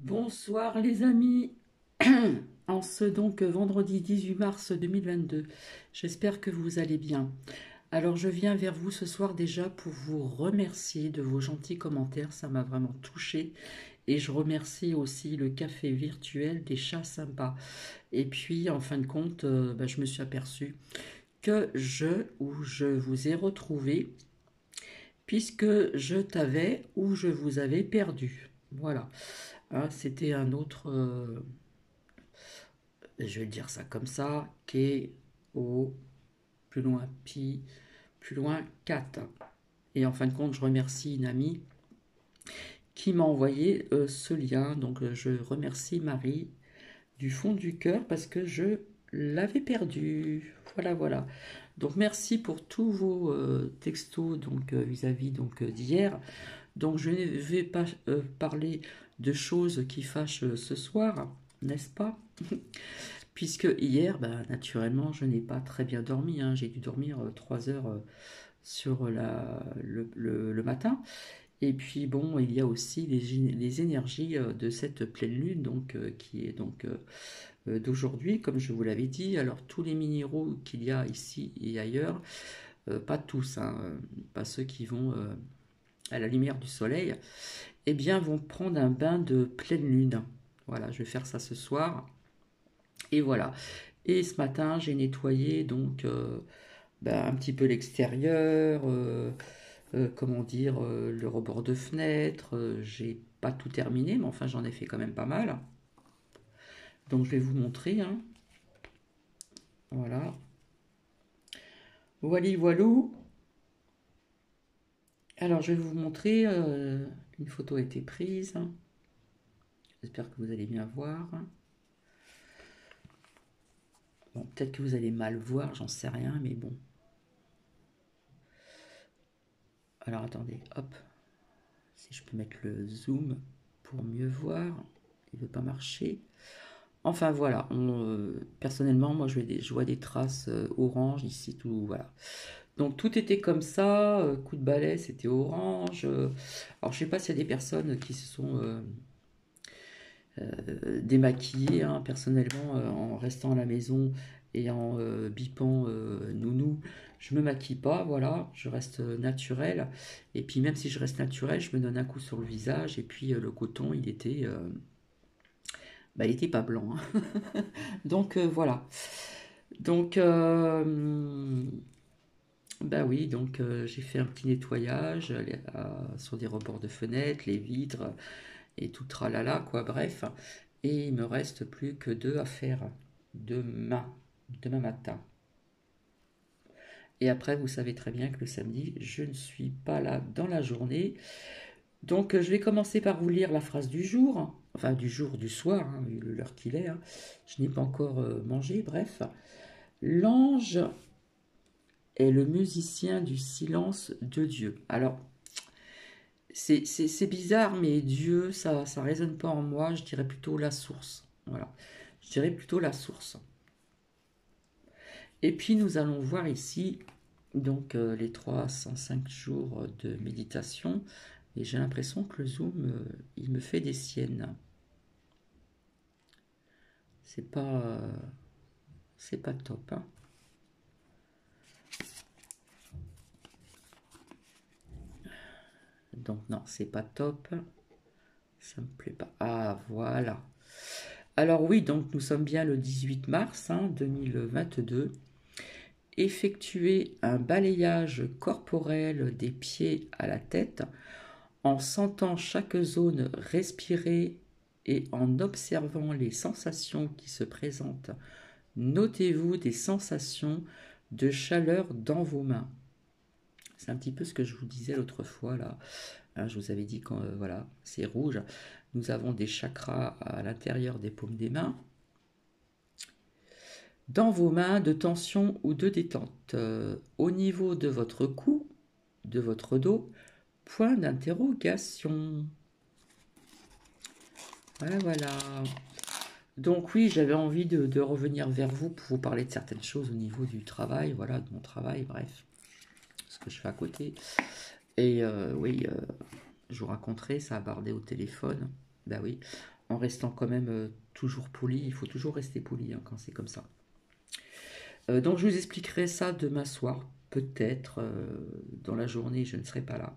Bonsoir les amis, en ce donc vendredi 18 mars 2022, j'espère que vous allez bien. Alors je viens vers vous ce soir déjà pour vous remercier de vos gentils commentaires, ça m'a vraiment touché. Et je remercie aussi le café virtuel des chats sympas. Et puis en fin de compte, je me suis aperçu que je vous ai retrouvé puisque je t'avais ou je vous avais perdu. Voilà. Hein, c'était un autre, je vais dire ça comme ça, K, O, plus loin Pi, plus loin 4. Et en fin de compte, je remercie une amie qui m'a envoyé ce lien. Donc je remercie Marie du fond du cœur parce que je l'avais perdu. Voilà, voilà. Donc merci pour tous vos textos donc vis-à-vis donc d'hier. Donc je ne vais pas parler de choses qui fâchent ce soir, n'est-ce pas? Puisque hier, naturellement, je n'ai pas très bien dormi, hein. J'ai dû dormir 3 heures sur le matin. Et puis bon, il y a aussi les énergies de cette pleine lune, donc, qui est donc d'aujourd'hui, comme je vous l'avais dit. Alors tous les minéraux qu'il y a ici et ailleurs, pas tous, hein, pas ceux qui vont à la lumière du soleil, eh bien vont prendre un bain de pleine lune. Voilà, je vais faire ça ce soir. Et voilà. Et ce matin, j'ai nettoyé donc un petit peu l'extérieur, comment dire, le rebord de fenêtre. J'ai pas tout terminé, mais enfin j'en ai fait quand même pas mal. Donc je vais vous montrer, hein. Voilà. Voili voilou. Alors je vais vous montrer, une photo a été prise. J'espère que vous allez bien voir. Bon, peut-être que vous allez mal voir, j'en sais rien, mais bon. Alors attendez, hop. Si je peux mettre le zoom pour mieux voir. Il ne veut pas marcher. Enfin voilà, personnellement, moi je vois des traces orange ici, tout, voilà. Donc tout était comme ça, coup de balai, c'était orange. Alors je sais pas s'il y a des personnes qui se sont démaquillées, hein, personnellement, en restant à la maison et en bipant nounou. Je me maquille pas, voilà, je reste naturelle. Et puis même si je reste naturelle, je me donne un coup sur le visage. Et puis le coton, il était pas blanc, hein. Donc voilà. Donc bah oui, donc j'ai fait un petit nettoyage sur des rebords de fenêtres, les vitres et tout tralala, quoi, bref. Et il me reste plus que deux à faire demain, demain matin. Et après, vous savez très bien que le samedi, je ne suis pas là dans la journée. Donc je vais commencer par vous lire la phrase du jour, enfin du jour, du soir, hein, vu l'heure qu'il est, hein. Je n'ai pas encore mangé, bref. L'ange est le musicien du silence de Dieu. Alors, c'est bizarre, mais Dieu, ça résonne pas en moi. Je dirais plutôt la source. Voilà. Je dirais plutôt la source. Et puis, nous allons voir ici, donc, les 305 jours de méditation. Et j'ai l'impression que le zoom, il me fait des siennes. C'est pas, euh, c'est pas top, hein. Donc, non, c'est pas top. Ça me plaît pas. Ah, voilà. Alors oui, donc nous sommes bien le 18 mars 2022. Effectuer un balayage corporel des pieds à la tête en sentant chaque zone respirer et en observant les sensations qui se présentent. Notez-vous des sensations de chaleur dans vos mains. C'est un petit peu ce que je vous disais l'autre fois là. Hein, je vous avais dit quand voilà, c'est rouge. Nous avons des chakras à l'intérieur des paumes des mains. Dans vos mains, de tension ou de détente. Au niveau de votre cou, de votre dos, point d'interrogation. Voilà, voilà. Donc oui, j'avais envie de revenir vers vous pour vous parler de certaines choses au niveau du travail, voilà, de mon travail, bref, ce que je fais à côté. Et oui, je vous raconterai, ça a bardé au téléphone. Ben oui. en restant quand même toujours poli. Il faut toujours rester poli hein, quand c'est comme ça. Donc je vous expliquerai ça demain soir, peut-être dans la journée, je ne serai pas là.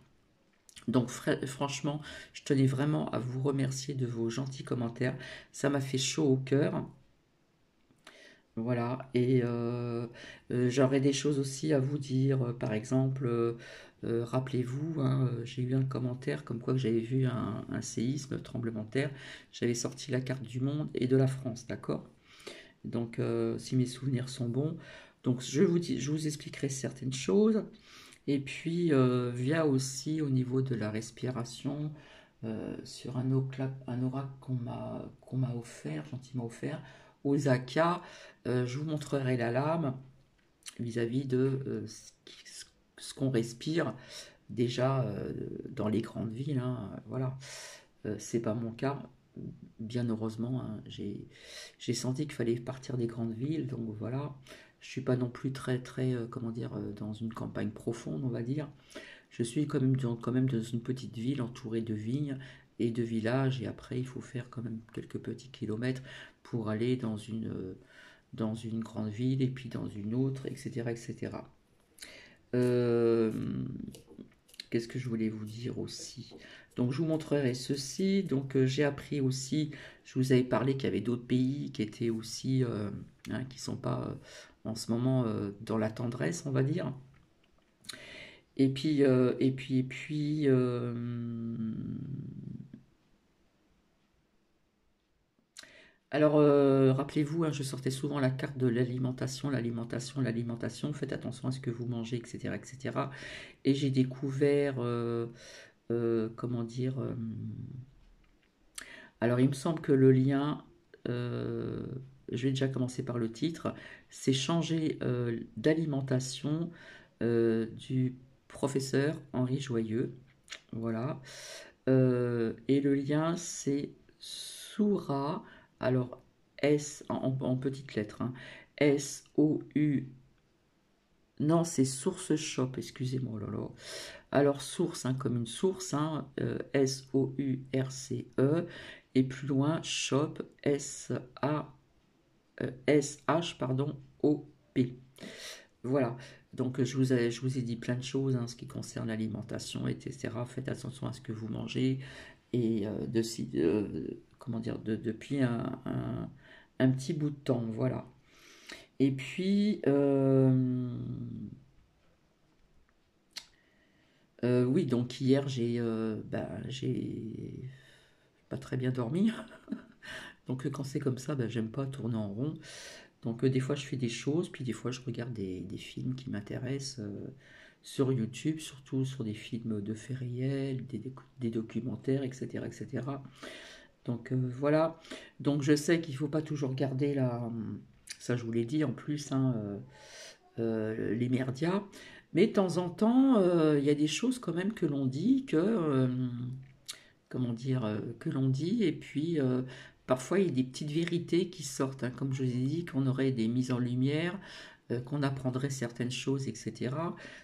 Donc franchement, je tenais vraiment à vous remercier de vos gentils commentaires. Ça m'a fait chaud au cœur. Voilà, et j'aurais des choses aussi à vous dire. Par exemple, rappelez-vous, hein, j'ai eu un commentaire comme quoi que j'avais vu un séisme, tremblement de terre. J'avais sorti la carte du monde et de la France, d'accord? Donc, si mes souvenirs sont bons. Donc, je vous expliquerai certaines choses. Et puis, via aussi au niveau de la respiration, sur un oracle qu'on m'a offert, gentiment offert, aux Zaka, je vous montrerai la lame vis-à-vis de ce qu'on respire déjà dans les grandes villes. Hein, voilà, c'est pas mon cas. Bien heureusement, hein, j'ai senti qu'il fallait partir des grandes villes, donc voilà. Je suis pas non plus très, comment dire, dans une campagne profonde, on va dire. Je suis quand même dans une petite ville entourée de vignes et de villages, et après il faut faire quand même quelques petits kilomètres pour aller dans une grande ville et puis dans une autre, etc. etc. Euh, Qu'est-ce que je voulais vous dire aussi? Donc je vous montrerai ceci. Donc j'ai appris aussi, je vous avais parlé qu'il y avait d'autres pays qui étaient aussi, hein, qui sont pas en ce moment dans la tendresse, on va dire. Et puis, alors, rappelez-vous, hein, je sortais souvent la carte de l'alimentation, l'alimentation, l'alimentation. Faites attention à ce que vous mangez, etc., etc. Et j'ai découvert, comment dire, alors il me semble que le lien, euh, je vais déjà commencer par le titre, c'est changer d'alimentation du professeur Henri Joyeux. Voilà. Et le lien, c'est Soura, alors en petites lettres, hein, S-O-U, non, c'est Source Shop, excusez-moi, oh là là. Alors, source, hein, comme une source, hein, S-O-U-R-C-E, et plus loin, shop, S-H, pardon, O-P. Voilà, donc je vous ai dit plein de choses en ce qui concerne l'alimentation, etc. Faites attention à ce que vous mangez et comment dire, depuis un petit bout de temps, voilà. Et puis, oui, donc hier, j'ai pas très bien dormi. Donc quand c'est comme ça, j'aime pas tourner en rond. Donc des fois je fais des choses, puis des fois je regarde des films qui m'intéressent sur YouTube, surtout sur des films de faits réels, des documentaires, etc., etc. Donc voilà. Donc je sais qu'il ne faut pas toujours garder ça je vous l'ai dit en plus, hein, les merdias. Mais de temps en temps, il y a des choses quand même que l'on dit, comment dire, que l'on dit, et puis parfois il y a des petites vérités qui sortent, hein, comme je vous ai dit, qu'on aurait des mises en lumière, qu'on apprendrait certaines choses, etc.,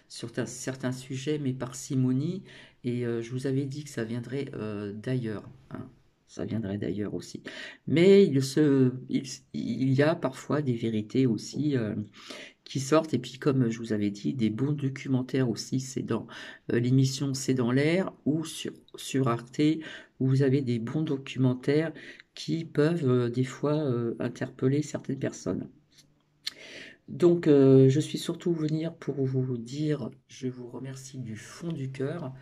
sur certains sujets, mais parcimonie, et je vous avais dit que ça viendrait d'ailleurs, hein. Ça viendrait d'ailleurs aussi. Mais il y a parfois des vérités aussi qui sortent. Et puis, comme je vous avais dit, des bons documentaires aussi. C'est dans l'émission C'est dans l'air ou sur Arte, où vous avez des bons documentaires qui peuvent des fois interpeller certaines personnes. Donc, je suis surtout venir pour vous dire, je vous remercie du fond du cœur.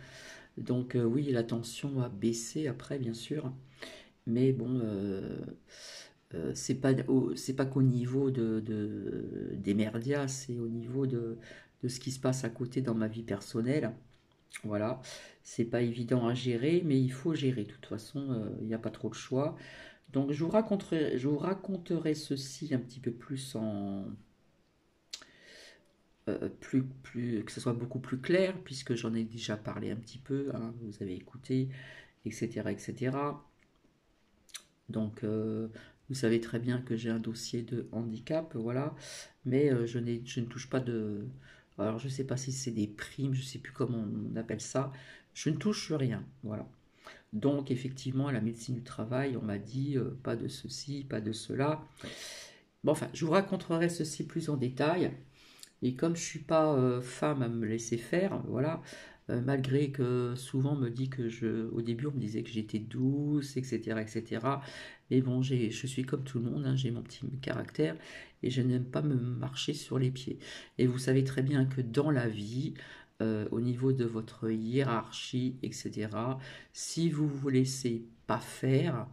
Donc, oui, la tension a baissé après, bien sûr. Mais bon, c'est pas qu'au niveau des merdias, c'est au niveau de ce qui se passe à côté dans ma vie personnelle. Voilà, c'est pas évident à gérer, mais il faut gérer. De toute façon, il n'y a pas trop de choix. Donc je vous raconterai ceci un petit peu plus que ce soit beaucoup plus clair, puisque j'en ai déjà parlé un petit peu, hein, vous avez écouté, etc., etc. Donc, vous savez très bien que j'ai un dossier de handicap, voilà, mais je ne touche pas de... Alors, je ne sais pas si c'est des primes, je ne sais plus comment on appelle ça. Je ne touche rien, voilà. Donc, effectivement, à la médecine du travail, on m'a dit pas de ceci, pas de cela. Bon, enfin, je vous raconterai ceci plus en détail. Et comme je suis pas femme à me laisser faire, voilà, malgré que souvent on me dit au début on me disait que j'étais douce, etc., etc. Mais bon, je suis comme tout le monde, hein, j'ai mon petit caractère et je n'aime pas me marcher sur les pieds. Et vous savez très bien que dans la vie, au niveau de votre hiérarchie, etc., si vous vous laissez pas faire,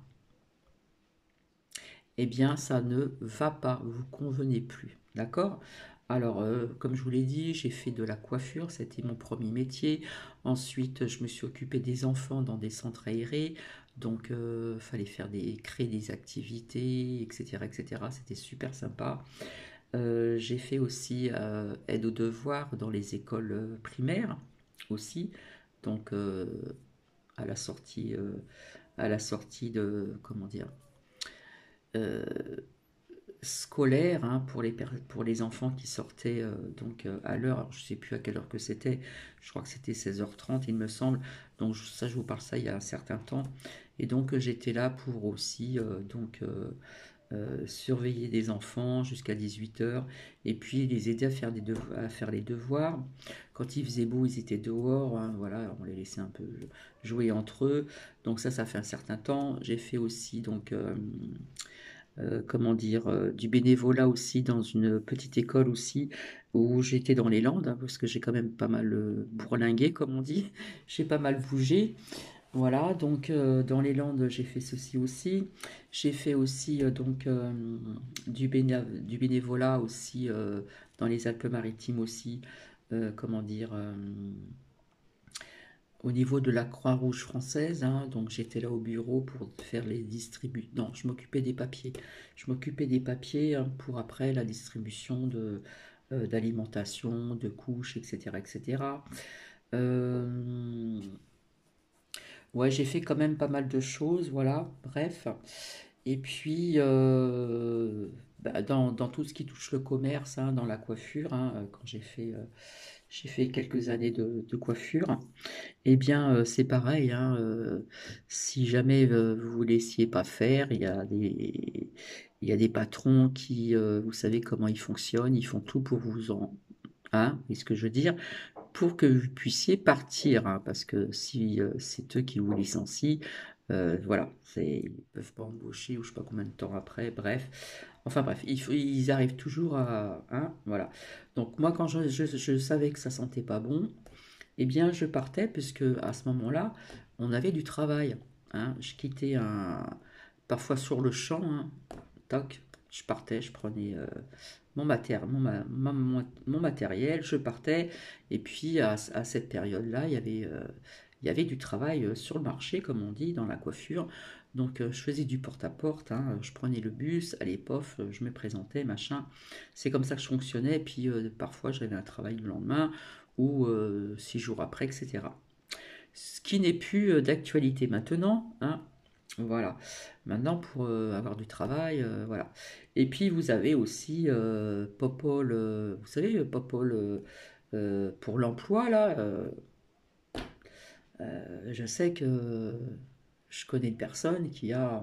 eh bien, ça ne va pas, vous convenez plus. D'accord? Alors, comme je vous l'ai dit, j'ai fait de la coiffure, c'était mon premier métier. Ensuite, je me suis occupée des enfants dans des centres aérés. Donc, fallait créer des activités, etc., etc. C'était super sympa. J'ai fait aussi aide aux devoirs dans les écoles primaires aussi. Donc, à la sortie, de, comment dire, euh, scolaire, hein, pour les enfants qui sortaient à l'heure. Alors, je ne sais plus à quelle heure que c'était. Je crois que c'était 16h30, il me semble. Donc ça, je vous parle ça il y a un certain temps. Et donc j'étais là pour aussi surveiller des enfants jusqu'à 18h et puis les aider à faire les devoirs. Quand il faisait beau, ils étaient dehors, hein, voilà, on les laissait un peu jouer entre eux. Donc ça fait un certain temps. J'ai fait aussi comment dire, du bénévolat aussi dans une petite école aussi où j'étais dans les Landes, hein, parce que j'ai quand même pas mal bourlingué, comme on dit. J'ai pas mal bougé. Voilà, donc dans les Landes, j'ai fait ceci aussi. J'ai fait aussi du bénévolat aussi dans les Alpes-Maritimes aussi. Comment dire, au niveau de la Croix-Rouge française, hein, donc j'étais là au bureau pour faire les distributions. Non, je m'occupais des papiers. Je m'occupais des papiers, hein, pour après la distribution d'alimentation, de couches, etc., etc. Euh, ouais, j'ai fait quand même pas mal de choses, voilà. Bref. Et puis, dans tout ce qui touche le commerce, hein, dans la coiffure, hein, quand j'ai fait quelques années de coiffure. Eh bien, c'est pareil, hein, si jamais vous vous laissiez pas faire, il y a des patrons qui, vous savez comment ils fonctionnent, ils font tout pour hein, vous voyez ce que je veux dire, pour que vous puissiez partir, hein, parce que si c'est eux qui vous licencient, voilà, ils peuvent pas embaucher ou je sais pas combien de temps après, bref. Enfin bref, ils arrivent toujours à, hein, voilà. Donc moi, quand je savais que ça sentait pas bon, eh bien, je partais puisque à ce moment-là, on avait du travail, hein. Je quittais parfois sur le champ, hein. Toc, je partais, je prenais mon matériel, je partais. Et puis à cette période-là, il y avait du travail sur le marché, comme on dit, dans la coiffure. Donc je faisais du porte-à-porte, hein. Je prenais le bus, allez, pof, je me présentais, machin. C'est comme ça que je fonctionnais. Et puis parfois, j'avais un travail le lendemain ou 6 jours après, etc. Ce qui n'est plus d'actualité maintenant, hein. Voilà. Maintenant, pour avoir du travail, voilà. Et puis, vous avez aussi Popol, vous savez, Popol pour l'emploi, là. Je sais que je connais une personne qui a,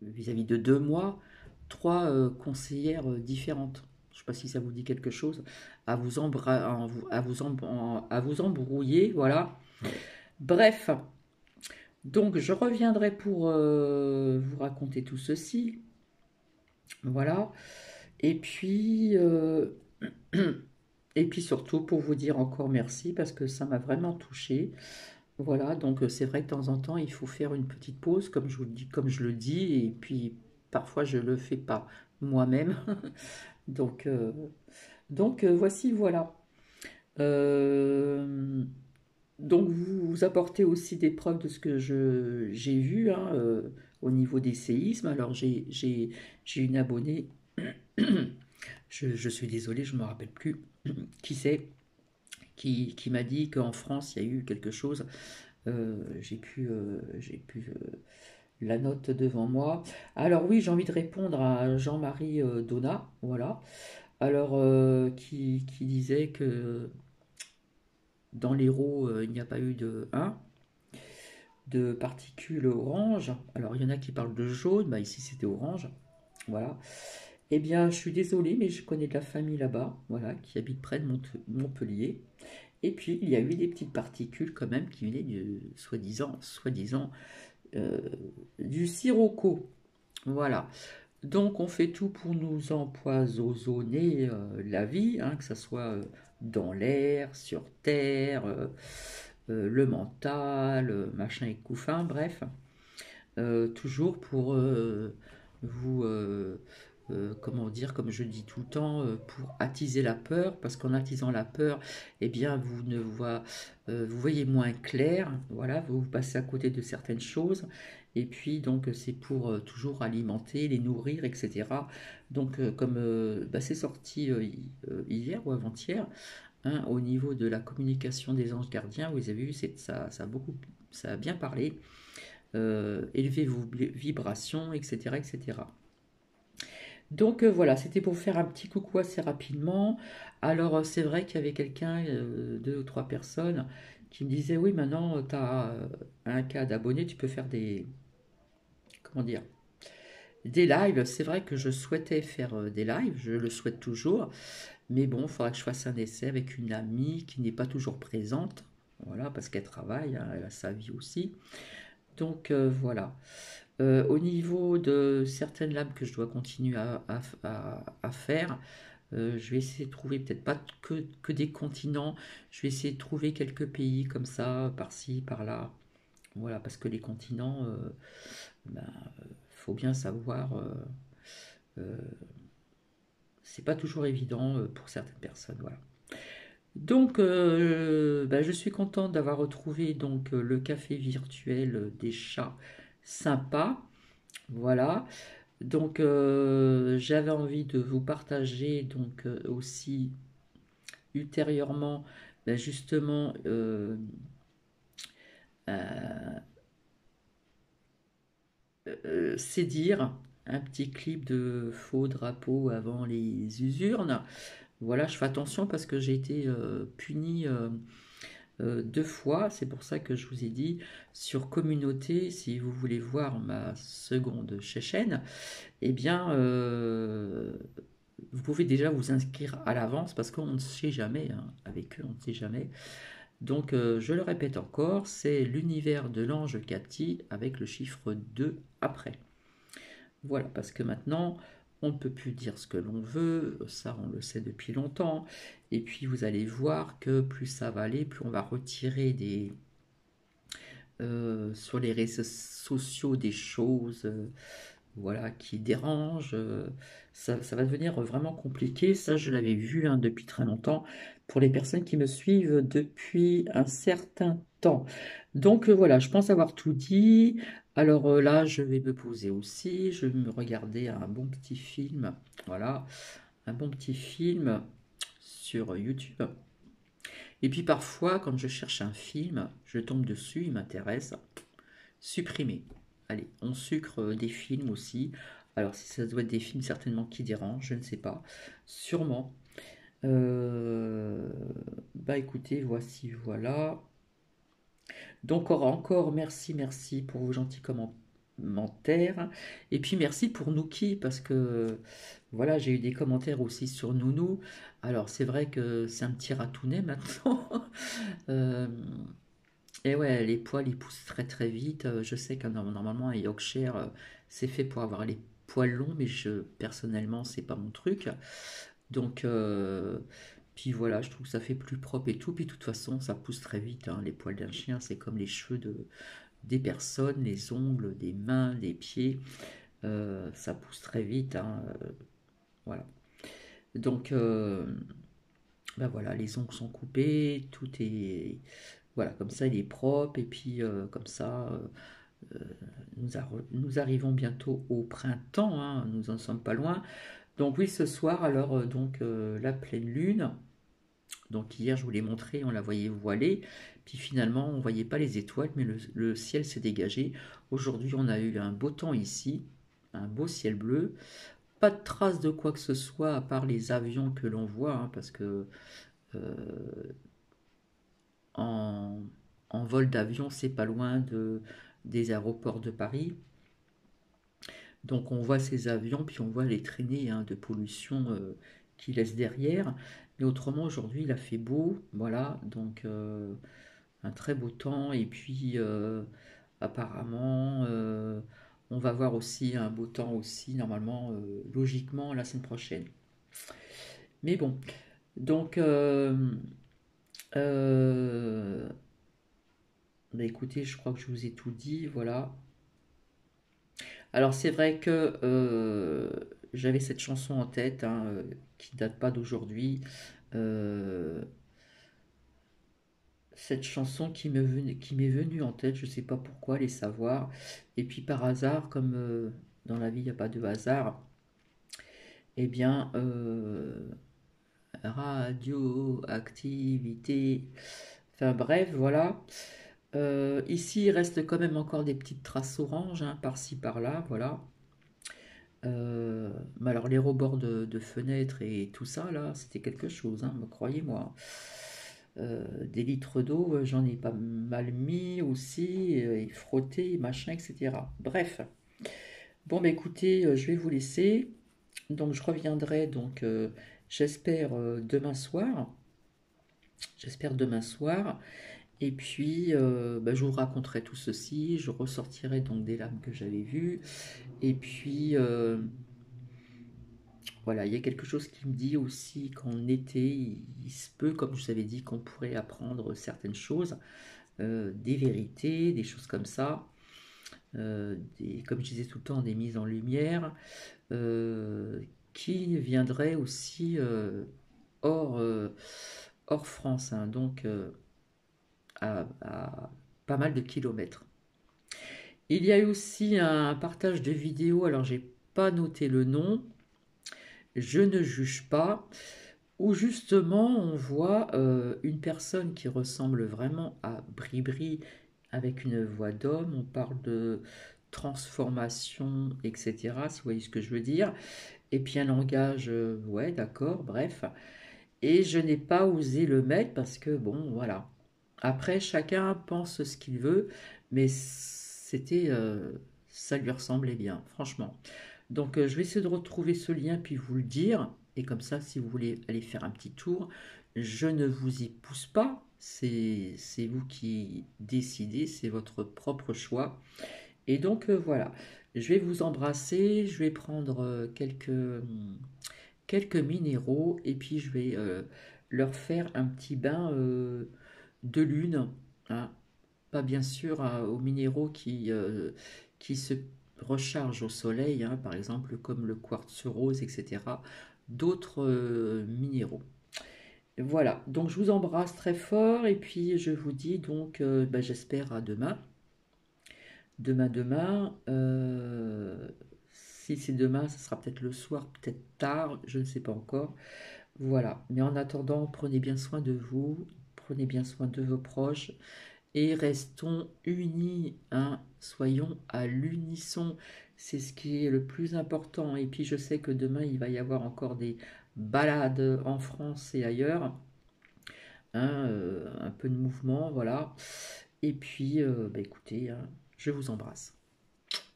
vis-à-vis de 2 mois, 3 conseillères différentes. Je ne sais pas si ça vous dit quelque chose. À vous embrouiller, voilà. Bref, donc je reviendrai pour vous raconter tout ceci. Voilà. Et puis, et puis surtout pour vous dire encore merci parce que ça m'a vraiment touché. Voilà, donc c'est vrai que de temps en temps, il faut faire une petite pause, comme je vous le dis, comme je le dis, et puis parfois je le fais pas moi-même. Donc, voici, voilà. Euh, donc vous apportez aussi des preuves de ce que j'ai vu, hein, au niveau des séismes. Alors j'ai une abonnée, je suis désolé, je ne me rappelle plus qui c'est, qui m'a dit qu'en France il y a eu quelque chose. J'ai pu la note devant moi. Alors oui, j'ai envie de répondre à Jean-Marie Donat, voilà. Alors qui disait que dans l'Hérault, il n'y a pas eu de particules orange. Alors, il y en a qui parlent de jaune, bah, ici c'était orange. Voilà. Eh bien, je suis désolée, mais je connais de la famille là-bas, voilà, qui habite près de Montpellier. Et puis, il y a eu des petites particules quand même qui venaient du soi-disant, euh, du sirocco. Voilà. Donc, on fait tout pour nous empoisonner la vie, hein, que ce soit dans l'air, sur terre, le mental, machin et couffin, bref. Toujours pour vous, comment dire, comme je dis tout le temps, pour attiser la peur, parce qu'en attisant la peur, eh bien, vous voyez moins clair, voilà, vous passez à côté de certaines choses, et puis donc c'est pour toujours alimenter, les nourrir, etc. Donc comme bah, c'est sorti hier ou avant-hier, hein, au niveau de la communication des anges gardiens, vous avez vu, ça a bien parlé. Élevez vos vibrations, etc. etc. Donc voilà, c'était pour faire un petit coucou assez rapidement. Alors c'est vrai qu'il y avait quelqu'un, deux ou trois personnes, qui me disaient, oui, maintenant tu as un cas d'abonné, tu peux faire comment dire, des lives. C'est vrai que je souhaitais faire des lives, je le souhaite toujours, mais bon, il faudra que je fasse un essai avec une amie qui n'est pas toujours présente, voilà, parce qu'elle travaille, hein, elle a sa vie aussi. Donc voilà. Au niveau de certaines lames que je dois continuer à faire, je vais essayer de trouver peut-être pas que des continents, je vais essayer de trouver quelques pays comme ça, par-ci, par-là. Voilà, parce que les continents, ben, faut bien savoir, euh, c'est pas toujours évident pour certaines personnes. Voilà. Donc, ben, je suis contente d'avoir retrouvé donc le café virtuel des chats sympa. Voilà. Donc j'avais envie de vous partager donc aussi ultérieurement ben, justement euh, c'est dire un petit clip de faux drapeau avant les usurnes. Voilà, je fais attention parce que j'ai été punie deux fois. C'est pour ça que je vous ai dit sur communauté, si vous voulez voir ma seconde chaîne, eh bien, vous pouvez déjà vous inscrire à l'avance parce qu'on ne sait jamais, hein, avec eux, on ne sait jamais. Donc, je le répète encore, c'est l'univers de l'ange Cathy avec le chiffre 2 après. Voilà, parce que maintenant, on ne peut plus dire ce que l'on veut, ça on le sait depuis longtemps. Et puis, vous allez voir que plus ça va aller, plus on va retirer sur les réseaux sociaux des choses. Voilà, qui dérange. Ça va devenir vraiment compliqué. Ça, je l'avais vu hein, depuis très longtemps pour les personnes qui me suivent depuis un certain temps. Donc voilà, je pense avoir tout dit. Alors là, je vais me poser aussi. Je vais me regarder un bon petit film. Voilà, un bon petit film sur YouTube. Et puis parfois, quand je cherche un film, je tombe dessus, il m'intéresse. Supprimer. Allez, on sucre des films aussi. Alors, si ça doit être des films certainement qui dérangent, je ne sais pas. Sûrement. Bah écoutez, voici, voilà. Donc encore merci, merci pour vos gentils commentaires. Et puis merci pour Nouki, parce que voilà, j'ai eu des commentaires aussi sur Nounou. Alors c'est vrai que c'est un petit ratounet maintenant. Euh, Et ouais, les poils ils poussent très très vite. Je sais que normalement un Yorkshire c'est fait pour avoir les poils longs, mais personnellement c'est pas mon truc. Donc puis voilà, je trouve que ça fait plus propre et tout. Puis de toute façon ça pousse très vite, hein. Les poils d'un chien c'est comme les cheveux des personnes, les ongles, des mains, des pieds. Ça pousse très vite, hein, voilà. Donc ben voilà, les ongles sont coupés, tout est voilà, comme ça il est propre et puis comme ça nous arrivons bientôt au printemps, hein, nous en sommes pas loin. Donc oui, ce soir, alors donc la pleine lune. Donc hier, je vous l'ai montré, on la voyait voilée. Puis finalement, on voyait pas les étoiles, mais le ciel s'est dégagé. Aujourd'hui, on a eu un beau temps ici, un beau ciel bleu. Pas de traces de quoi que ce soit, à part les avions que l'on voit, hein, parce que euh, en, en vol d'avion, c'est pas loin des aéroports de Paris. Donc on voit ces avions, puis on voit les traînées hein, de pollution qu'ils laissent derrière. Mais autrement, aujourd'hui, il a fait beau, voilà, donc un très beau temps. Et puis apparemment, on va voir aussi un beau temps aussi, normalement, logiquement, la semaine prochaine. Mais bon, donc euh, bah écoutez, je crois que je vous ai tout dit, voilà. Alors c'est vrai que j'avais cette chanson en tête, hein, qui date pas d'aujourd'hui. Euh, cette chanson qui m'est venue en tête, je sais pas pourquoi, les savoir. Et puis par hasard, comme dans la vie il n'y a pas de hasard, eh bien radioactivité. Enfin bref, voilà. Ici, il reste quand même encore des petites traces oranges, hein, par-ci par-là, voilà. Mais alors les rebords de fenêtres et tout ça, là, c'était quelque chose, hein, me croyez-moi. Des litres d'eau, j'en ai pas mal mis aussi, et frotté, machin, etc. Bref. Bon, bah écoutez, je vais vous laisser. Donc je reviendrai, donc j'espère demain soir. J'espère demain soir. Et puis, bah, je vous raconterai tout ceci. Je ressortirai donc des lames que j'avais vues. Et puis, voilà, il y a quelque chose qui me dit aussi qu'en été, il se peut, comme je vous avais dit, qu'on pourrait apprendre certaines choses, des vérités, des choses comme ça, comme je disais tout le temps, des mises en lumière, euh, qui viendraient aussi hors, hors France, hein, donc à pas mal de kilomètres. Il y a eu aussi un partage de vidéos, alors j'ai pas noté le nom, je ne juge pas, où justement on voit une personne qui ressemble vraiment à Bribri avec une voix d'homme, on parle de transformation, etc., si vous voyez ce que je veux dire, et puis un langage, ouais d'accord, bref, et je n'ai pas osé le mettre parce que bon, voilà. Après, chacun pense ce qu'il veut, mais c'était, ça lui ressemblait bien, franchement. Donc, je vais essayer de retrouver ce lien puis vous le dire. Et comme ça, si vous voulez aller faire un petit tour, je ne vous y pousse pas. C'est vous qui décidez, c'est votre propre choix. Et donc, voilà. Je vais vous embrasser, je vais prendre quelques minéraux et puis je vais leur faire un petit bain de lune, hein. Pas bien sûr aux minéraux qui se rechargent au soleil, hein, par exemple comme le quartz rose, etc. D'autres minéraux. Voilà, donc je vous embrasse très fort et puis je vous dis donc, bah, j'espère à demain. Demain. Si c'est demain, ça sera peut-être le soir, peut-être tard, je ne sais pas encore. Voilà, mais en attendant, prenez bien soin de vous, prenez bien soin de vos proches et restons unis, hein, soyons à l'unisson, c'est ce qui est le plus important. Et puis je sais que demain il va y avoir encore des balades en France et ailleurs, hein, un peu de mouvement, voilà. Et puis, bah, écoutez, hein, je vous embrasse.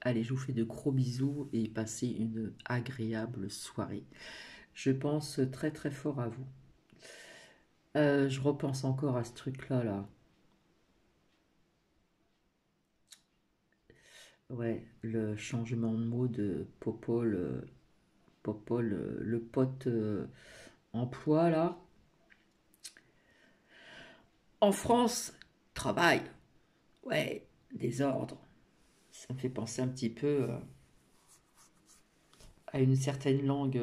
Allez, je vous fais de gros bisous et passez une agréable soirée. Je pense très très fort à vous. Je repense encore à ce truc-là, là. Ouais, le changement de mot de Popol, Popol, le pote emploi, là. En France, travail. Ouais, désordre. Ça me fait penser un petit peu à une certaine langue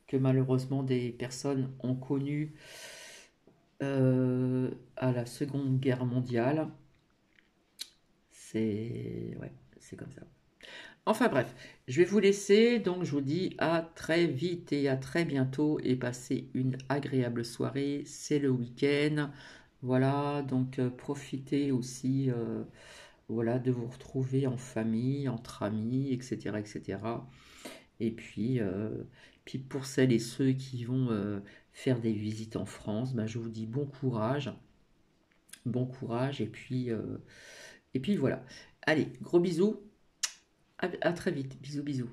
que malheureusement des personnes ont connue à la Seconde Guerre mondiale. C'est ouais, c'est comme ça. Enfin bref, je vais vous laisser, donc je vous dis à très vite et à très bientôt et passez une agréable soirée, c'est le week-end, voilà, donc profitez aussi voilà, de vous retrouver en famille, entre amis, etc. etc. Et puis pour celles et ceux qui vont faire des visites en France, ben, je vous dis bon courage bon courage et puis voilà. Allez, gros bisous, à très vite, bisous bisous.